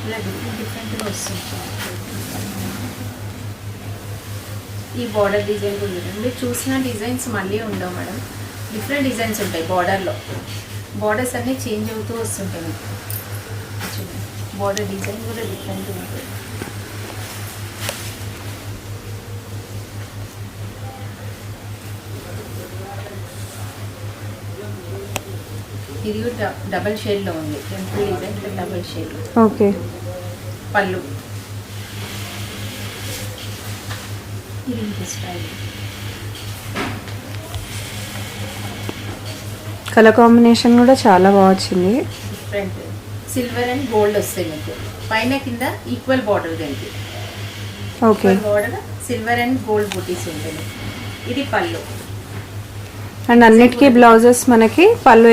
ఇలా డిఫరెంట్గా వస్తుంది. ఈ బార్డర్ డిజైన్ కూడా చూడండి. మీరు చూసిన డిజైన్స్ మళ్ళీ ఉండవు మేడం, డిఫరెంట్ డిజైన్స్ ఉంటాయి బార్డర్లో. బార్డర్స్ అన్నీ చేంజ్ అవుతూ వస్తుంటాయి. చూడండి బార్డర్ డిజైన్ కూడా డిఫరెంట్ ఉంటుంది. ఇది కూడా డబల్ షేడ్లో ఉంది. Temple design double shade. Okay. పళ్ళు ఇది స్టైల్. కలర్ కాంబినేషన్ కూడా చాలా బాగా వచ్చింది. డిఫరెంట్ సిల్వర్ అండ్ గోల్డ్ వస్తాయి మీకు. పైన కింద ఈక్వల్ బార్డర్ దానికి. Okay. Border silver and gold బూటీస్ ఉంటుంది. ఇది పళ్ళు. అండ్ అన్నిటికీ బ్లౌజెస్ మనకి పళ్ళు